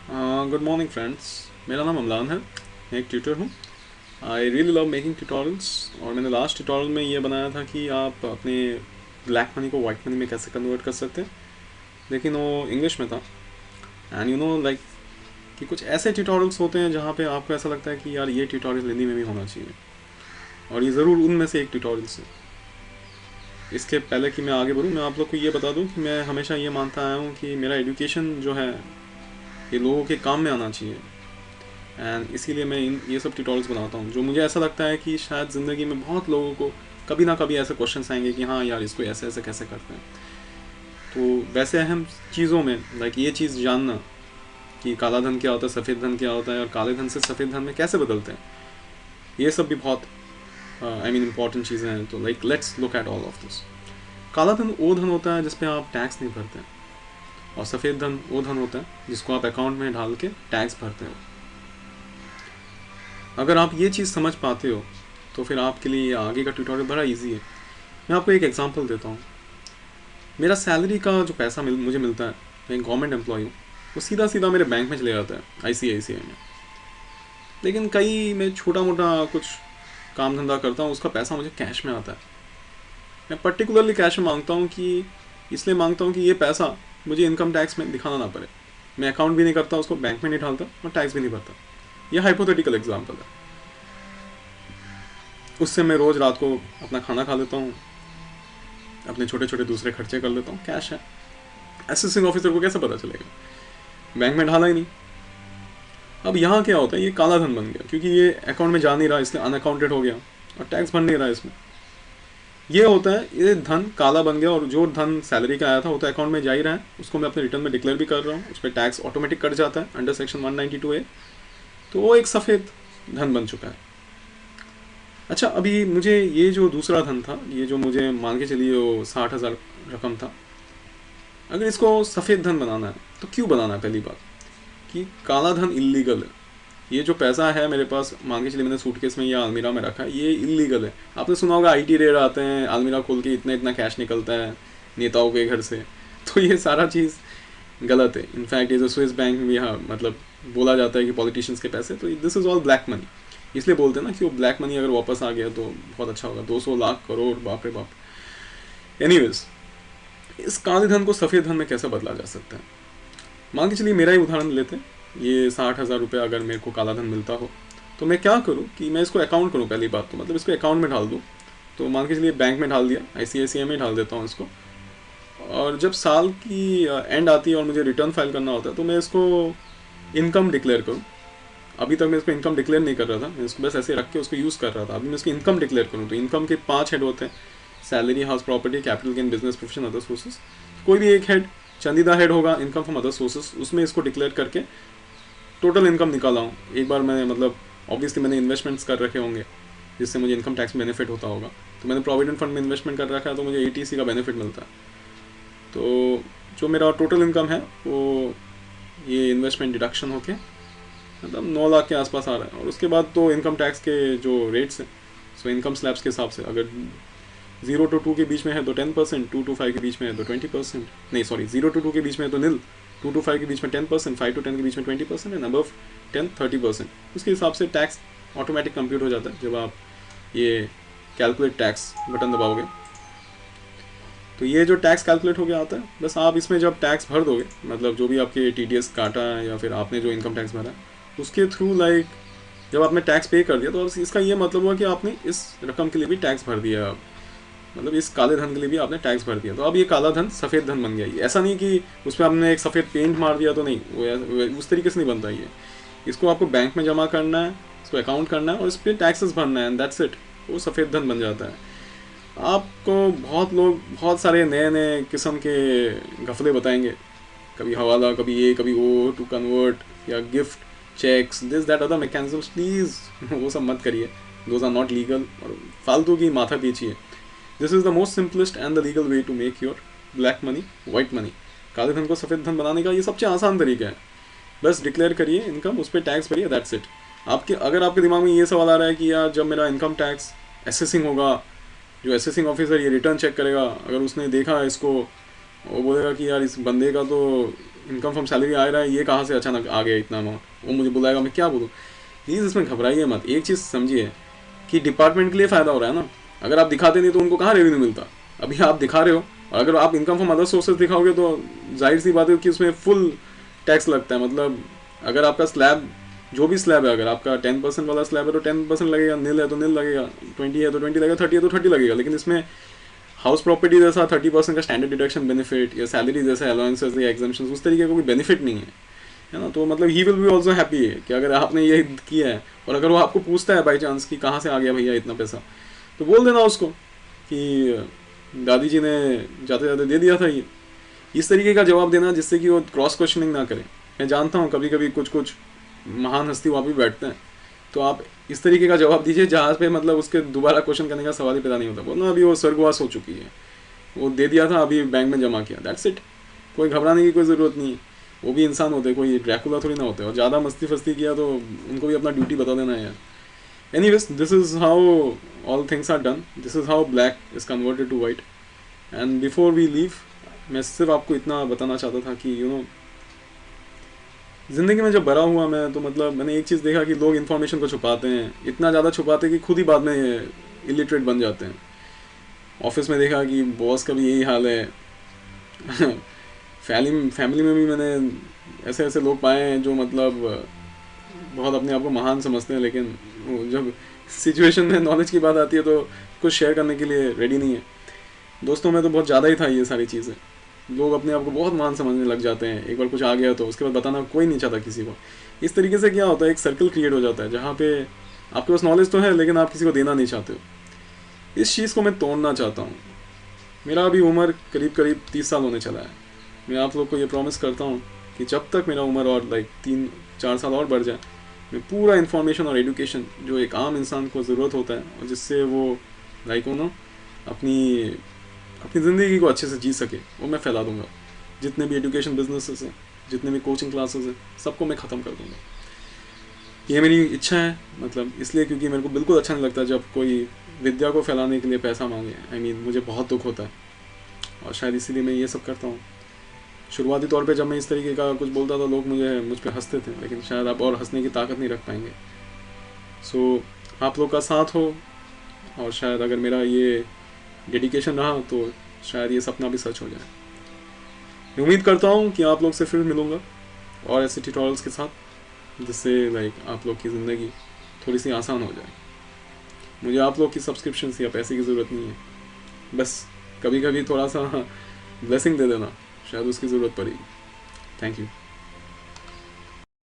Good morning friends. मेरा नाम अमलान है, मैं एक ट्यूटर हूँ। I really love making tutorials. और मैंने लास्ट ट्यूटोरियल में ये बनाया था कि आप अपने ब्लैक मनी को वाइट मनी में कैसे कन्वर्ट कर सकते हैं, लेकिन वो इंग्लिश में था। एंड यू नो लाइक कि कुछ ऐसे ट्यूटोरियल्स होते हैं जहाँ पे आपको ऐसा लगता है कि यार ये ट्यूटोरियल हिंदी में भी होना चाहिए, और ये ज़रूर उनमें से एक ट्यूटोरियल है। इसके पहले कि मैं आगे बढ़ूँ, मैं आप लोग को ये बता दूँ कि मैं हमेशा ये मानता आया हूँ कि मेरा एजुकेशन जो है ये लोगों के काम में आना चाहिए। एंड इसीलिए मैं ये सब ट्यूटोरियल्स बनाता हूँ, जो मुझे ऐसा लगता है कि शायद ज़िंदगी में बहुत लोगों को कभी ना कभी ऐसे क्वेश्चन आएंगे कि हाँ यार इसको ऐसे ऐसे कैसे करते हैं। तो वैसे अहम चीज़ों में लाइक ये चीज़ जानना कि काला धन क्या होता है, सफ़ेद धन क्या होता है, और काले धन से सफ़ेद धन में कैसे बदलते हैं, ये सब भी बहुत आई मीन इम्पॉर्टेंट चीज़ें हैं। तो like let's look at all of this. काला धन वो धन होता है जिसपे आप टैक्स नहीं भरते, और सफ़ेद धन वो धन होता है जिसको आप अकाउंट में डाल के टैक्स भरते हो। अगर आप ये चीज़ समझ पाते हो तो फिर आपके लिए आगे का ट्यूटोरियल बड़ा इजी है। मैं आपको एक एग्जांपल देता हूँ। मेरा सैलरी का जो पैसा मुझे मिलता है, मैं गवर्नमेंट एम्प्लॉय हूँ, वो सीधा सीधा मेरे बैंक में चले जाता है, ICICI में। लेकिन कई मैं छोटा मोटा कुछ काम धंधा करता हूँ, उसका पैसा मुझे कैश में आता है। मैं पर्टिकुलरली कैश में मांगता हूँ कि इसलिए मांगता हूँ कि ये पैसा मुझे इनकम टैक्स में दिखाना ना पड़े। मैं अकाउंट भी नहीं करता, उसको बैंक में नहीं डालता और टैक्स भी नहीं भरता। यह हाइपोथेटिकल एग्जाम्पल है। उससे मैं रोज़ रात को अपना खाना खा लेता हूँ, अपने छोटे छोटे दूसरे खर्चे कर लेता हूँ, कैश है। असिस्टेंट ऑफिसर को कैसे पता चलेगा, बैंक में डाला ही नहीं। अब यहाँ क्या होता है, ये काला धन बन गया क्योंकि ये अकाउंट में जा नहीं रहा, इसलिए अनअकाउंटेड हो गया और टैक्स भर नहीं रहा इसमें। ये होता है, ये धन काला बन गया, और जो धन सैलरी का आया था वो तो अकाउंट में जा ही रहा है, उसको मैं अपने रिटर्न में डिक्लेयर भी कर रहा हूँ, उस पर टैक्स ऑटोमेटिक कट जाता है अंडर सेक्शन 192A। तो वो एक सफ़ेद धन बन चुका है। अच्छा, अभी मुझे ये जो दूसरा धन था, ये जो मुझे मान के चलिए वो 60,000 रकम था, अगर इसको सफ़ेद धन बनाना है तो क्यों बनाना है? पहली बात कि काला धन इलीगल है। ये जो पैसा है मेरे पास, मान के चलिए मैंने सूटकेस में या अलमीरा में रखा है, ये इलीगल है। आपने सुना होगा IT रेड आते हैं, अलमीरा खोल के इतना इतना कैश निकलता है नेताओं के घर से। तो ये सारा चीज़ गलत है। इनफैक्ट ये जो स्विस बैंक में भी, हाँ मतलब बोला जाता है कि पॉलिटिशियंस के पैसे, तो this is all black money. इसलिए बोलते हैं ना कि वो ब्लैक मनी अगर वापस आ गया तो बहुत अच्छा होगा। 200 लाख करोड़, बाप रे बाप। एनीवेज, इस काले धन को सफ़ेद धन में कैसे बदला जा सकता है? मान के चलिए मेरा ही उदाहरण लेते हैं। ये 60,000 रुपये अगर मेरे को काला धन मिलता हो तो मैं क्या करूँ कि मैं इसको अकाउंट करूँ। पहली बात तो मतलब इसको अकाउंट में डाल दूँ। तो मान के चलिए बैंक में डाल दिया, ICICI में डाल देता हूँ इसको। और जब साल की एंड आती है और मुझे रिटर्न फाइल करना होता है तो मैं इसको इनकम डिक्लेयर करूँ। अभी तक मैं इसको इनकम डिक्लेयर नहीं कर रहा था, मैं इसको बस ऐसे रख के उसको यूज़ कर रहा था। अभी मैं इसको इनकम डिक्लेयर करूँ तो इनकम के 5 हेड होते हैं: salary, house property, capital gain, business, profession, other sources. कोई भी एक हेड चंदीदा हेड होगा, इनकम फ्रॉम अदर सोर्सेज, उसमें इसको डिक्लेयर करके टोटल इनकम निकाला हूँ। एक बार मैंने मतलब ऑब्वियसली मैंने इन्वेस्टमेंट्स कर रखे होंगे जिससे मुझे इनकम टैक्स बेनिफिट होता होगा। तो मैंने प्रोविडेंट फंड में इन्वेस्टमेंट कर रखा है तो मुझे ATC का बेनिफिट मिलता है। तो जो मेरा टोटल इनकम है वो ये इन्वेस्टमेंट डिडक्शन होके मतलब 9 लाख के आसपास आ रहा है। और उसके बाद तो इनकम टैक्स के जो रेट्स हैं, सो इनकम स्लैब्स के हिसाब से अगर 0 to 2 के बीच में है तो 10%, 2 to 5 के बीच में है तो 20%, नहीं सॉरी 0 to 2 के बीच में है तो nil, 2 to 5 के बीच में 10%, 5 to 10 के बीच में 20% एंड अबव 10 30%। उसके हिसाब से टैक्स ऑटोमेटिक कंप्यूट हो जाता है जब आप ये कैलकुलेट टैक्स बटन दबाओगे। तो ये जो टैक्स कैलकुलेट हो गया आता है, बस आप इसमें जब टैक्स भर दोगे, मतलब जो भी आपके TDS काटा है या फिर आपने जो इनकम टैक्स भरा है उसके थ्रू लाइक जब आपने टैक्स पे कर दिया तो इसका ये मतलब हुआ कि आपने इस रकम के लिए भी टैक्स भर दिया। मतलब इस काले धन के लिए भी आपने टैक्स भर दिया। तो अब ये काला धन सफ़ेद धन बन गया। ऐसा नहीं कि उसमें आपने एक सफ़ेद पेंट मार दिया, तो नहीं, वो उस तरीके से नहीं बनता ये। इसको आपको बैंक में जमा करना है, इसको अकाउंट करना है और इस पर टैक्सेस भरना है एंड दैट्स इट। वो सफ़ेद धन बन जाता है। आपको बहुत लोग बहुत सारे नए नए किस्म के घफले बताएंगे, कभी हवाला, कभी ये, कभी वो, टू कन्वर्ट या gift, cheques, this that other mechanisms. Please वो सब मत करिए, दोज आर नॉट लीगल और फालतू की माथा पीछिए। This is the most simplest and the legal way to make your black money white money. काले धन को सफ़ेद धन बनाने का ये सबसे आसान तरीका है। बस डिक्लेयर करिए इनकम, उस पर टैक्स भरिए, दैट्स इट। अगर आपके दिमाग में ये सवाल आ रहा है कि यार जब मेरा इनकम टैक्स असेसिंग होगा, जो असेसिंग ऑफिसर ये रिटर्न चेक करेगा, अगर उसने देखा इसको, वो बोलेगा कि यार इस बंदे का तो इनकम फ्रॉम सैलरी आ रहा है, ये कहाँ से अचानक आ गया इतना अमाउंट, वो मुझे बुलाएगा, मैं क्या बोलूँ। प्लीज़ इसमें घबराइए मत। एक चीज़ समझिए कि डिपार्टमेंट के लिए फ़ायदा हो रहा है ना, अगर आप दिखाते नहीं तो उनको कहाँ रेवेन्यू मिलता। अभी आप दिखा रहे हो, और अगर आप इनकम फ्रॉम अदर सोर्सेज दिखाओगे तो जाहिर सी बात है कि उसमें फुल टैक्स लगता है। मतलब अगर आपका स्लैब, जो भी स्लैब है, अगर आपका 10% वाला स्लैब है तो 10% लगेगा, नील है तो नील लगेगा, 20 है तो 20 लगेगा, 30 है तो 30 लगेगा। लेकिन इसमें हाउस प्रॉपर्टी जैसा 30% का स्टैंडर्ड डिडक्शन बेनिफिट या सैलरी जैसा अलाउंसेस या एग्जाम्पशन उस तरीके का कोई बेनिफिट नहीं है ना। तो मतलब he will be also happy है कि अगर आपने ये किया है, और अगर वो आपको पूछता है बाई चांस कि कहाँ से आ गया भैया इतना पैसा, तो बोल देना उसको कि दादी जी ने जाते जाते दे दिया था ये। इस तरीके का जवाब देना जिससे कि वो क्रॉस क्वेश्चनिंग ना करे। मैं जानता हूँ कभी कभी कुछ कुछ महान हस्ती वहाँ भी बैठते हैं, तो आप इस तरीके का जवाब दीजिए जहाँ पे मतलब उसके दोबारा क्वेश्चन करने का सवाल ही पैदा नहीं होता। बोलना अभी वो स्वर्गवास हो चुकी है, वो दे दिया था, अभी बैंक में जमा किया, दैट्स इट। कोई घबराने की कोई ज़रूरत नहीं है, वो भी इंसान होते, कोई ड्रैकुला थोड़ी ना होते। और ज़्यादा मस्ती फस्ती किया तो उनको भी अपना ड्यूटी बता देना है यार। Anyways, this is how all things are done, this is how black is converted to white. And before we leave, मैं सिर्फ आपको इतना बताना चाहता था कि यू नो, ज़िंदगी में जब बड़ा हुआ मैं, तो मतलब मैंने एक चीज़ देखा कि लोग इन्फॉर्मेशन को छुपाते हैं, इतना ज़्यादा छुपाते हैं कि खुद ही बाद में इलिटरेट बन जाते हैं। ऑफिस में देखा कि बॉस का भी यही हाल है। फैमिली में भी मैंने ऐसे ऐसे लोग पाए हैं जो मतलब बहुत अपने आप को महान समझते हैं, लेकिन जब सिचुएशन में नॉलेज की बात आती है तो कुछ शेयर करने के लिए रेडी नहीं है। दोस्तों में तो बहुत ज़्यादा ही था ये सारी चीज़ें। लोग अपने आप को बहुत महान समझने लग जाते हैं, एक बार कुछ आ गया तो उसके बाद बताना कोई नहीं चाहता किसी को। इस तरीके से क्या होता है, एक सर्कल क्रिएट हो जाता है जहाँ पे आपके पास नॉलेज तो है लेकिन आप किसी को देना नहीं चाहते हो। इस चीज़ को मैं तोड़ना चाहता हूँ। मेरा अभी उम्र करीब करीब 30 साल होने चला है। मैं आप लोग को ये प्रॉमिस करता हूँ कि जब तक मेरा उम्र और 3-4 साल और बढ़ जाए, मैं पूरा इन्फॉर्मेशन और एजुकेशन जो एक आम इंसान को ज़रूरत होता है और जिससे वो अपनी ज़िंदगी को अच्छे से जी सके, वो मैं फैला दूंगा। जितने भी एजुकेशन बिजनेसेस हैं, जितने भी कोचिंग क्लासेस हैं, सबको मैं ख़त्म कर दूंगा। ये मेरी इच्छा है, मतलब इसलिए क्योंकि मेरे को बिल्कुल अच्छा नहीं लगता जब कोई विद्या को फैलाने के लिए पैसा मांगे। मुझे बहुत दुख होता है और शायद इसीलिए मैं ये सब करता हूँ। शुरुआती तौर पे जब मैं इस तरीके का कुछ बोलता था, लोग मुझ पर हंसते थे, लेकिन शायद आप और हंसने की ताकत नहीं रख पाएंगे। सो आप लोग का साथ हो, और शायद अगर मेरा ये डेडिकेशन रहा तो शायद ये सपना भी सच हो जाए। मैं उम्मीद करता हूँ कि आप लोग से फिर मिलूँगा और ऐसे ट्यूटोरियल्स के साथ, जिससे आप लोग की ज़िंदगी थोड़ी सी आसान हो जाए। मुझे आप लोग की सब्सक्रिप्शन या पैसे की ज़रूरत नहीं है, बस कभी कभी थोड़ा सा ब्लेसिंग दे देना, शायद उसकी ज़रूरत पड़ेगी। Thank you.